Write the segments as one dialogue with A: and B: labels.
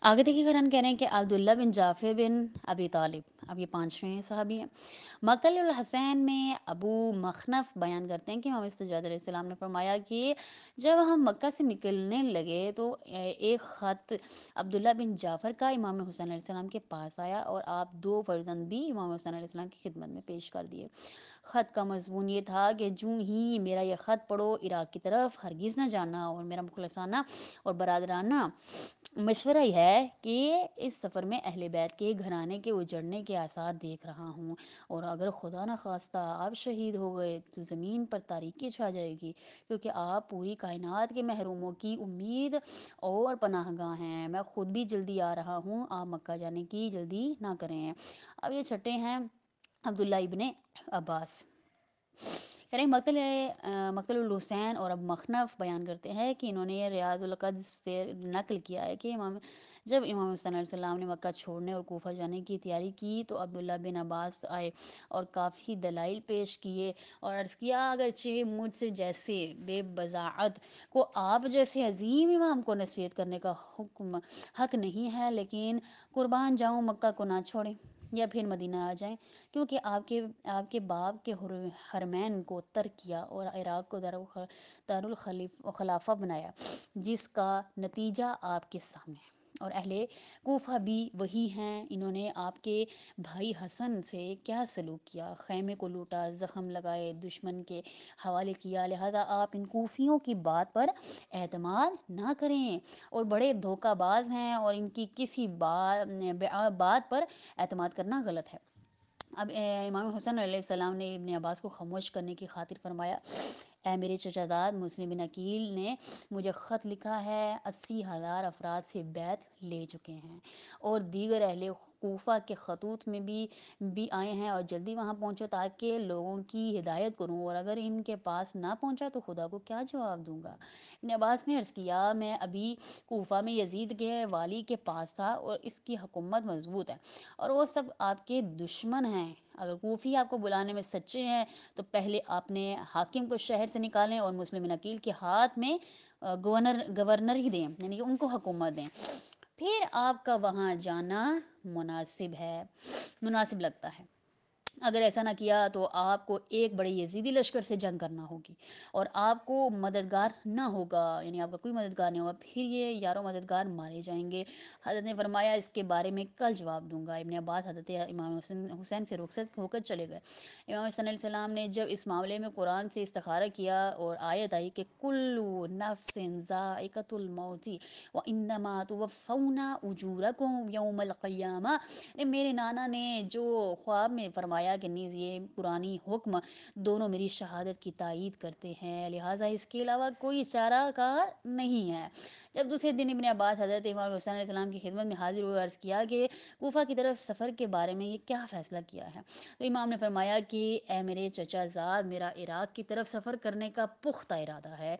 A: آگے دیکھیے قرآن کہہ رہے ہیں کہ عبداللہ بن جعفر بن ابی طالب، اب یہ پانچویں صحابی ہیں۔ مقتل الحسین میں ابو مخنف بیان کرتے ہیں کہ امام سجاد علیہ السلام نے فرمایا کہ جب ہم مکہ سے نکلنے لگے تو ایک خط عبداللہ بن جعفر کا امام حسین علیہ السلام کے پاس آیا، اور آپ دو فرزند بھی امام حسین علیہ السلام کی خدمت میں پیش کر دیے۔ خط کا مضمون یہ تھا کہ جوں ہی میرا یہ خط پڑھو، عراق کی طرف ہرگز نہ جانا، اور میرا مخلصانہ اور برادرانہ مشورہ یہ ہے کہ اس سفر میں اہل بیت کے گھرانے کے اجڑنے کے آثار دیکھ رہا ہوں، اور اگر خدا نخواستہ آپ شہید ہو گئے تو زمین پر تاریکی چھا جائے گی، کیونکہ آپ پوری کائنات کے محروموں کی امید اور پناہ گاہ ہیں۔ میں خود بھی جلدی آ رہا ہوں، آپ مکہ جانے کی جلدی نہ کریں۔ اب یہ چھٹے ہیں عبداللہ ابن عباس، یعنی مقتل الحسین اور اب مخنف بیان کرتے ہیں کہ انہوں نے ریاض القدس سے نقل کیا ہے کہ جب امام حسین علیہ السلام نے مکہ چھوڑنے اور کوفہ جانے کی تیاری کی تو عبداللہ بن عباس آئے اور کافی دلائل پیش کیے اور عرض کیا، اگرچہ مجھ سے جیسے بے بضاعت کو آپ جیسے عظیم امام کو نصیحت کرنے کا حق نہیں ہے، لیکن قربان جاؤں مکہ کو نہ چھوڑیں یا پھر مدینہ آ جائیں، کیونکہ آپ کے باپ کے حرمین کو ترک کیا اور عراق کو دارالخلافہ بنایا، جس کا نتیجہ آپ کے سامنے ہے۔ اور اہل کوفہ بھی وہی ہیں، انہوں نے آپ کے بھائی حسن سے کیا سلوک کیا، خیمے کو لوٹا، زخم لگائے، دشمن کے حوالے کیا، لہذا آپ ان کوفیوں کی بات پر اعتماد نہ کریں، اور بڑے دھوکہ باز ہیں اور ان کی کسی بات پر اعتماد کرنا غلط ہے۔ اب امام حسن علیہ السلام نے ابن عباس کو خاموش کرنے کی خاطر فرمایا، اے میرے چچا زاد مسلم بن عقیل نے مجھے خط لکھا ہے، 80,000 افراد سے بیعت لے چکے ہیں، اور دیگر اہل کوفہ کے خطوط میں بھی آئے ہیں، اور جلدی وہاں پہنچو تاکہ لوگوں کی ہدایت کروں، اور اگر ان کے پاس نہ پہنچا تو خدا کو کیا جواب دوں گا۔ ابن عباس نے عرض کیا، میں ابھی کوفہ میں یزید کے والی کے پاس تھا اور اس کی حکومت مضبوط ہے، اور وہ سب آپ کے دشمن ہیں۔ اگر کوفی آپ کو بلانے میں سچے ہیں تو پہلے اپنے حاکم کو شہر سے نکالیں اور مسلم بن عقیل کے ہاتھ میں گورنری دیں، یعنی کہ ان کو حکومت دیں، پھر آپ کا وہاں جانا مناسب لگتا ہے۔ اگر ایسا نہ کیا تو آپ کو ایک بڑے یزیدی لشکر سے جنگ کرنا ہوگی اور آپ کو مددگار نہ ہوگا، یعنی آپ کا کوئی مددگار نہیں ہوگا، پھر یہ یاروں مددگار مارے جائیں گے۔ حضرت نے فرمایا، اس کے بارے میں کل جواب دوں گا۔ ابن عباس حضرت امام حسین سے رخصت ہو کر چلے گئے۔ امام حسین علیہ السلام نے جب اس معاملے میں قرآن سے استخارہ کیا اور آیت آئی کہ کلُّ نفس ذائقۃ الموت وانما توفون اجورکم یوم القیامہ، میرے نانا نے جو خواب میں فرمایا کہ نیز یہ قرآنی حکم دونوں میری شہادت کی تائید کرتے ہیں، لہٰذا اس کے علاوہ کوئی چارہ کار نہیں ہے۔ جب دوسرے دن ابن عباس حضرت امام حسین علیہ السلام کی خدمت میں حاضر ہوئے، عرض کیا کہ کوفہ کی طرف سفر کے بارے میں یہ کیا فیصلہ کیا ہے؟ تو امام نے فرمایا کہ اے میرے چچا زاد، میرا عراق کی طرف سفر کرنے کا پختہ ارادہ ہے،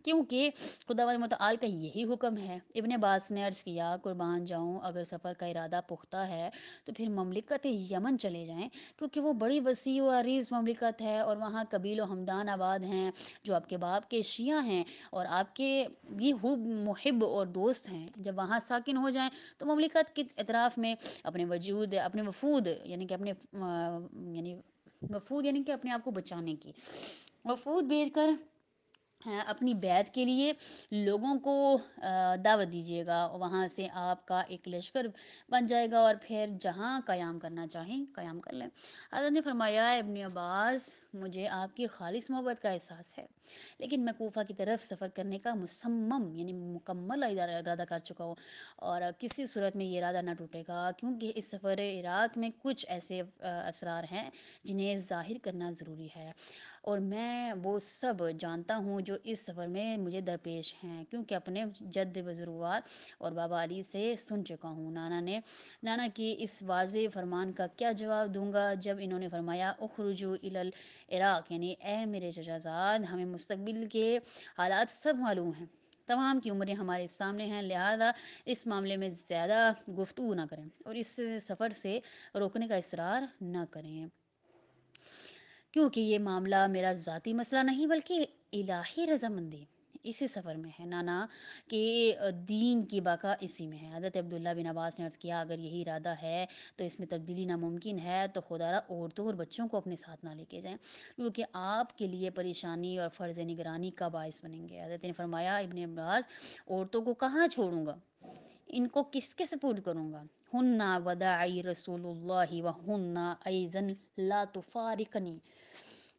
A: کیونکہ خداوند متعال کا یہی حکم ہے۔ ابن عباس نے عرض کیا، قربان جاؤں اگر سفر کا ارادہ پختہ ہے تو پھر مملکت یمن چلے جائیں، کیونکہ وہ بڑی وسیع و عریض مملکت ہے اور وہاں قبیل و ہمدان آباد ہیں جو آپ کے باپ کے شیعہ ہیں اور آپ کے بھی خوب محب اور دوست ہیں۔ جب وہاں ساکن ہو جائیں تو مملکت کے اطراف میں اپنے وفود یعنی کہ اپنے آپ کو بچانے کی وفود بھیج کر اپنی بیعت کے لیے لوگوں کو دعوت دیجیے گا، وہاں سے آپ کا ایک لشکر بن جائے گا اور پھر جہاں قیام کرنا چاہیں قیام کر لیں۔ حضرت نے فرمایا، ابن عباس، مجھے آپ کی خالص محبت کا احساس ہے، لیکن میں کوفہ کی طرف سفر کرنے کا مکمل ارادہ کر چکا ہوں، اور کسی صورت میں یہ ارادہ نہ ٹوٹے گا، کیونکہ اس سفر عراق میں کچھ ایسے اسرار ہیں جنہیں ظاہر کرنا ضروری ہے، اور میں وہ سب جانتا ہوں جو اس سفر میں مجھے درپیش ہیں، کیونکہ اپنے جد بزرگوار اور بابا علی سے سن چکا ہوں۔ نانا کی اس واضح فرمان کا کیا جواب دوں گا جب انہوں نے فرمایا، اخرجوا الی العراق، یعنی اے میرے چچا زاد، ہمیں مستقبل کے حالات سب معلوم ہیں، تمام کی عمریں ہمارے سامنے ہیں، لہذا اس معاملے میں زیادہ گفتگو نہ کریں اور اس سفر سے روکنے کا اصرار نہ کریں، کیونکہ یہ معاملہ میرا ذاتی مسئلہ نہیں بلکہ الہی رضامندی اسی سفر میں ہے، نانا کہ دین کی بقا اسی میں ہے۔ حضرت عبداللہ بن عباس نے عرض کیا اگر یہی ارادہ ہے تو اس میں تبدیلی ناممکن ہے، تو خدا را عورتوں اور بچوں کو اپنے ساتھ نہ لے کے جائیں، کیونکہ آپ کے لیے پریشانی اور فرض نگرانی کا باعث بنیں گے۔ حضرت نے فرمایا ابن عباس عورتوں کو کہاں چھوڑوں گا، ان کو کس کے سپورٹ کروں گا؟ ہننا وداعی رسول اللہ و ہننا ایزن لا تفارقنی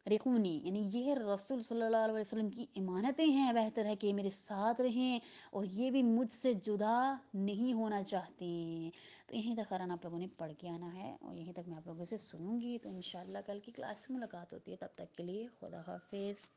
A: رقونی، یعنی یہ رسول صلی اللہ علیہ وسلم کی امانتیں ہیں، بہتر ہے کہ میرے ساتھ رہیں، اور یہ بھی مجھ سے جدا نہیں ہونا چاہتی۔ تو یہیں تک قرآن آپ لوگوں نے پڑھ کے آنا ہے، اور یہیں تک میں آپ لوگوں سے سنوں گی، تو انشاءاللہ کل کی کلاس میں ملاقات ہوتی ہے، تب تک کے لیے خدا حافظ۔